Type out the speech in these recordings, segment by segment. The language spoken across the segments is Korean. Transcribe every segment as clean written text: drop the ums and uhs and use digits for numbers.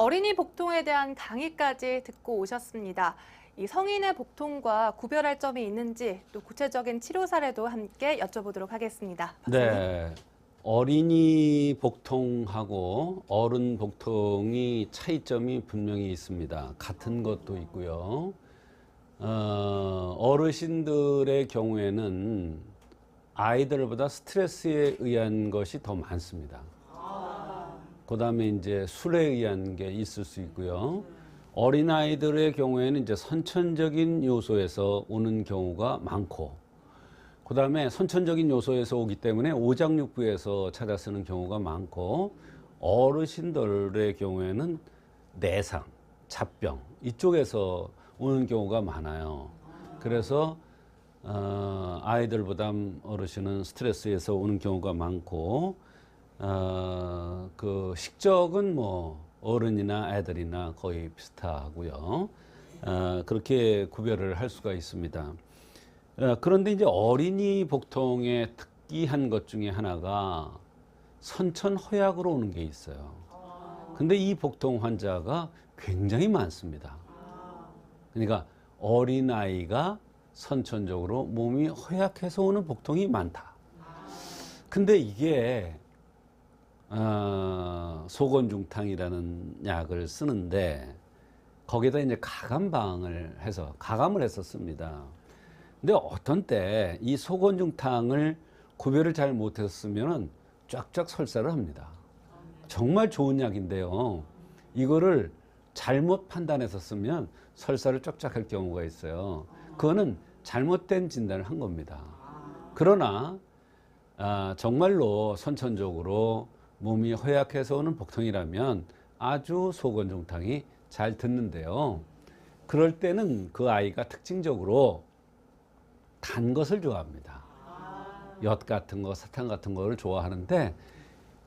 어린이 복통에 대한 강의까지 듣고 오셨습니다. 이 성인의 복통과 구별할 점이 있는지 또 구체적인 치료 사례도 함께 여쭤보도록 하겠습니다. 박사님. 네, 어린이 복통하고 어른 복통이 차이점이 분명히 있습니다. 같은 것도 있고요. 어르신들의 경우에는 아이들보다 스트레스에 의한 것이 더 많습니다. 그 다음에 이제 술에 의한 게 있을 수 있고요. 어린아이들의 경우에는 이제 선천적인 요소에서 오는 경우가 많고, 그 다음에 선천적인 요소에서 오기 때문에 오장육부에서 찾아 쓰는 경우가 많고, 어르신들의 경우에는 내상, 잡병 이쪽에서 오는 경우가 많아요. 그래서 아이들보다 어르신은 스트레스에서 오는 경우가 많고, 그 식적은 뭐 어른이나 애들이나 거의 비슷하고요. 그렇게 구별을 할 수가 있습니다. 그런데 이제 어린이 복통의 특이한 것 중에 하나가 선천허약으로 오는 게 있어요. 근데 이 복통 환자가 굉장히 많습니다. 그러니까 어린아이가 선천적으로 몸이 허약해서 오는 복통이 많다. 근데 이게 소곤중탕이라는 약을 쓰는데 거기에다 이제 가감방을 해서 가감을 했었습니다. 근데 어떤 때 이 소곤중탕을 구별을 잘 못했으면 쫙쫙 설사를 합니다. 정말 좋은 약인데요. 이거를 잘못 판단해서 쓰면 설사를 쫙쫙 할 경우가 있어요. 그거는 잘못된 진단을 한 겁니다. 그러나 정말로 선천적으로 몸이 허약해서 오는 복통이라면 아주 소곤중탕이 잘 듣는데요. 그럴 때는 그 아이가 특징적으로 단 것을 좋아합니다. 엿 같은 거, 사탕 같은 거를 좋아하는데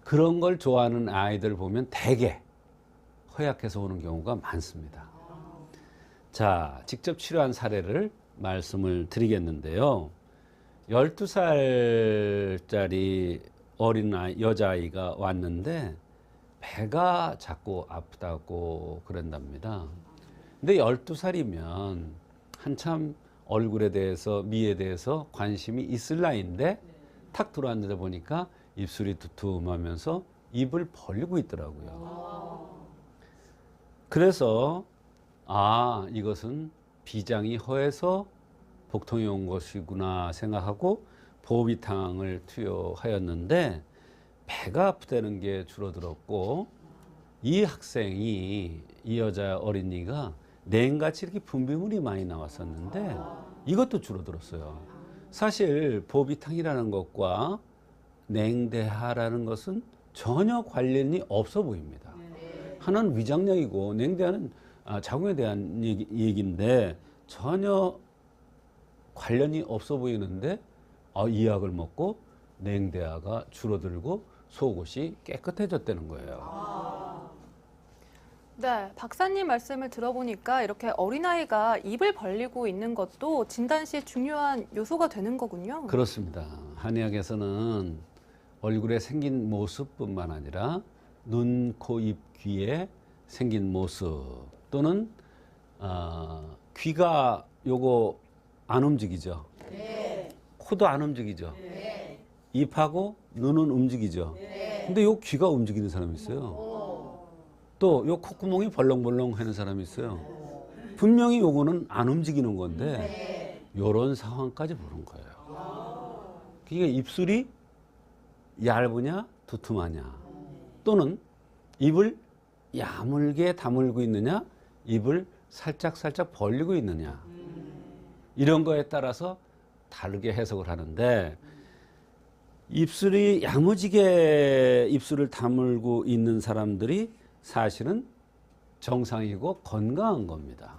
그런 걸 좋아하는 아이들 보면 대개 허약해서 오는 경우가 많습니다. 자, 직접 치료한 사례를 말씀을 드리겠는데요. 12살짜리 어린 여자아이가 왔는데 배가 자꾸 아프다고 그런답니다. 근데 12살이면 한참 얼굴에 대해서, 미에 대해서 관심이 있을 나이인데 탁 들어왔는데 보니까 입술이 두툼하면서 입을 벌리고 있더라고요. 그래서 이것은 비장이 허해서 복통이 온 것이구나 생각하고 보비탕을 투여하였는데 배가 아프다는 게 줄어들었고, 이 학생이, 이 여자 어린이가 냉같이 이렇게 분비물이 많이 나왔었는데 이것도 줄어들었어요. 사실 보비탕이라는 것과 냉대하라는 것은 전혀 관련이 없어 보입니다. 하나는 위장약이고 냉대하는 자궁에 대한 얘기인데 전혀 관련이 없어 보이는데 이 약을 먹고 냉대하가 줄어들고 속옷이 깨끗해졌다는 거예요. 네, 박사님 말씀을 들어보니까 이렇게 어린아이가 입을 벌리고 있는 것도 진단 시 중요한 요소가 되는 거군요. 그렇습니다. 한의학에서는 얼굴에 생긴 모습뿐만 아니라 눈, 코, 입, 귀에 생긴 모습 또는 귀가 요거 안 움직이죠. 네. 코도 안 움직이죠. 네. 입하고 눈은 움직이죠. 네. 근데 요 귀가 움직이는 사람이 있어요. 또 요 콧구멍이 벌렁벌렁 하는 사람이 있어요. 분명히 요거는 안 움직이는 건데 요런 상황까지 보는 거예요. 그러니까 입술이 얇으냐 두툼하냐 또는 입을 야물게 다물고 있느냐 입을 살짝 벌리고 있느냐 이런 거에 따라서 다르게 해석을 하는데, 입술이 야무지게 입술을 다물고 있는 사람들이 사실은 정상이고 건강한 겁니다.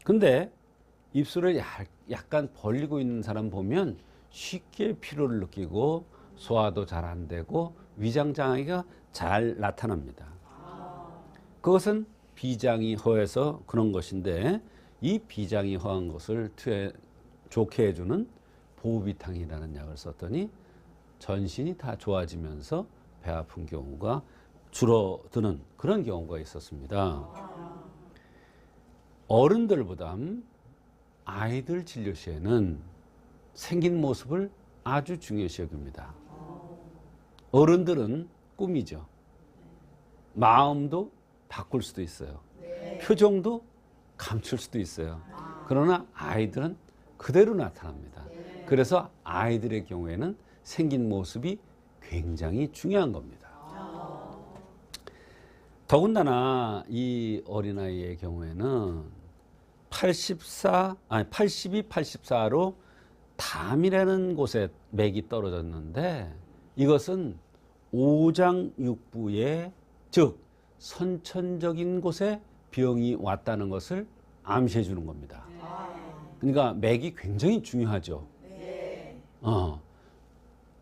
근데 입술을 약간 벌리고 있는 사람 보면 쉽게 피로를 느끼고 소화도 잘 안 되고 위장 장애가 잘 나타납니다. 그것은 비장이 허해서 그런 것인데, 이 비장이 허한 것을 좋게 해주는 보비탕이라는 약을 썼더니 전신이 다 좋아지면서 배 아픈 경우가 줄어드는 그런 경우가 있었습니다. 어른들보다 아이들 진료 시에는 생긴 모습을 아주 중요시 여깁니다. 어른들은 꿈이죠. 마음도 바꿀 수도 있어요. 표정도 감출 수도 있어요. 그러나 아이들은 그대로 나타납니다. 그래서 아이들의 경우에는 생긴 모습이 굉장히 중요한 겁니다. 더군다나 이 어린아이의 경우에는 82, 84로 담이라는 곳에 맥이 떨어졌는데 이것은 오장육부에 즉 선천적인 곳에 병이 왔다는 것을 암시해 주는 겁니다. 그러니까 맥이 굉장히 중요하죠.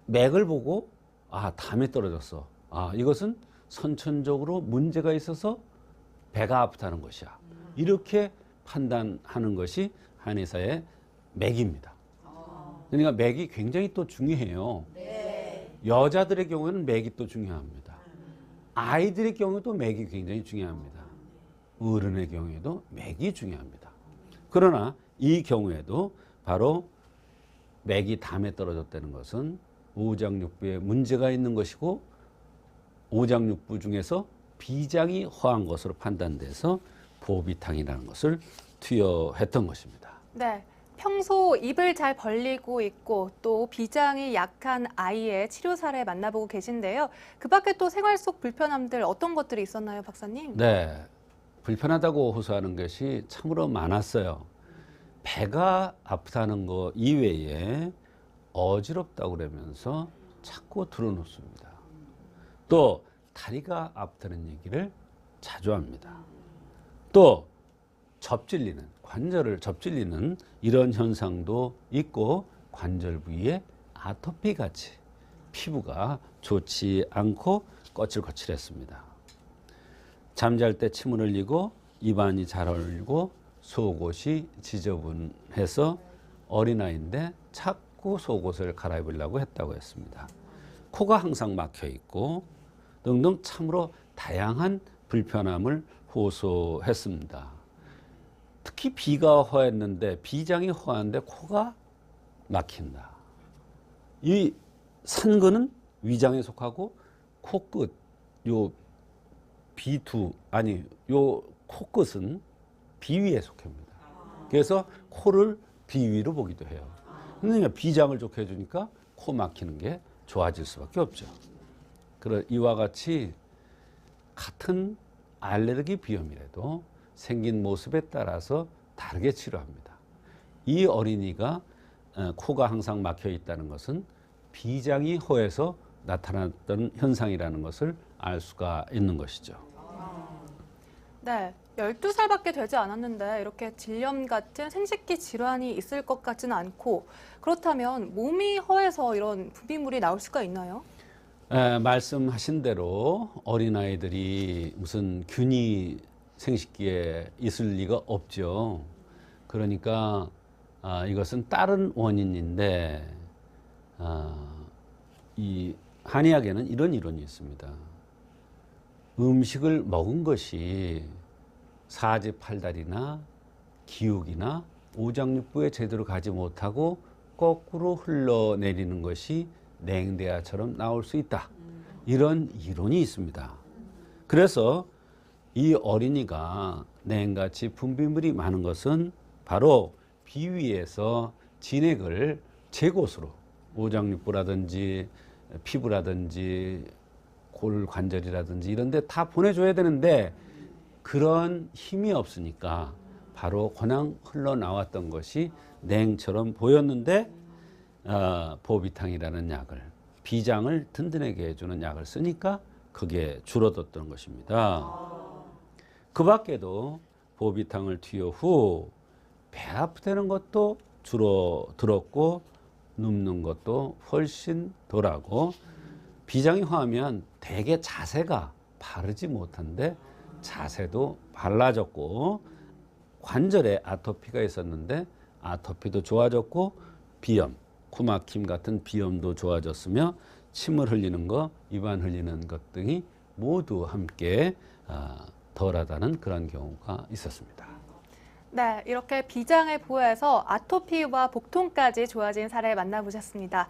맥을 보고 담에 떨어졌어. 이것은 선천적으로 문제가 있어서 배가 아프다는 것이야. 이렇게 판단하는 것이 한의사의 맥입니다. 그러니까 맥이 굉장히 또 중요해요. 여자들의 경우에는 맥이 또 중요합니다. 아이들의 경우도 맥이 굉장히 중요합니다. 어른의 경우에도 맥이 중요합니다. 그러나 이 경우에도 바로 맥이 담에 떨어졌다는 것은 오장육부에 문제가 있는 것이고 오장육부 중에서 비장이 허한 것으로 판단돼서 보비탕이라는 것을 투여했던 것입니다. 네. 평소 입을 잘 벌리고 있고 또 비장이 약한 아이의 치료 사례 만나보고 계신데요. 그 밖에 또 생활 속 불편함들 어떤 것들이 있었나요, 박사님? 네. 불편하다고 호소하는 것이 참으로 많았어요. 배가 아프다는 거 이외에 어지럽다고 그러면서 자꾸 들어놓습니다. 또 다리가 아프다는 얘기를 자주 합니다. 또 접질리는, 관절을 접질리는 이런 현상도 있고 관절 부위에 아토피 같이 피부가 좋지 않고 거칠거칠했습니다. 잠잘 때 침을 흘리고 입안이 잘 흘리고 속옷이 지저분해서 어린아이인데 자꾸 속옷을 갈아입으려고 했다고 했습니다. 코가 항상 막혀 있고 등등 참으로 다양한 불편함을 호소했습니다. 특히 비가 허했는데 비장이 허한데 코가 막힌다. 이 산근은 위장에 속하고 코끝 요 요 코끝은 비위에 속합니다. 그래서 코를 비위로 보기도 해요. 그러니까 비장을 좋게 해주니까 코 막히는 게 좋아질 수밖에 없죠. 그런 이와 같이 같은 알레르기 비염이라도 생긴 모습에 따라서 다르게 치료합니다. 이 어린이가 코가 항상 막혀 있다는 것은 비장이 허해서 나타났던 현상이라는 것을 알 수가 있는 것이죠. 네. 12살밖에 되지 않았는데 이렇게 질염 같은 생식기 질환이 있을 것 같지는 않고 그렇다면 몸이 허해서 이런 분비물이 나올 수가 있나요? 말씀하신 대로 어린아이들이 무슨 균이 생식기에 있을 리가 없죠. 그러니까 이것은 다른 원인인데 이 한의학에는 이런 이론이 있습니다. 음식을 먹은 것이 사지팔달이나 기욱이나 오장육부에 제대로 가지 못하고 거꾸로 흘러내리는 것이 냉대야처럼 나올 수 있다. 이런 이론이 있습니다. 그래서 이 어린이가 냉같이 분비물이 많은 것은 바로 비위에서 진액을 제 곳으로 오장육부라든지 피부라든지 골관절이라든지 이런 데 다 보내줘야 되는데 그런 힘이 없으니까 바로 그냥 흘러나왔던 것이 냉처럼 보였는데 보비탕이라는 약을 비장을 든든하게 해주는 약을 쓰니까 그게 줄어들었던 것입니다. 그 밖에도 보비탕을 투여 후 배 아프다는 것도 줄어들었고 눕는 것도 훨씬 덜하고 비장이 허하면 대개 자세가 바르지 못한데 자세도 발라졌고 관절에 아토피가 있었는데 아토피도 좋아졌고 비염, 코막힘 같은 비염도 좋아졌으며 침을 흘리는 것, 입안 흘리는 것 등이 모두 함께 덜하다는 그런 경우가 있었습니다. 네, 이렇게 비장을 보호해서 아토피와 복통까지 좋아진 사례 만나보셨습니다.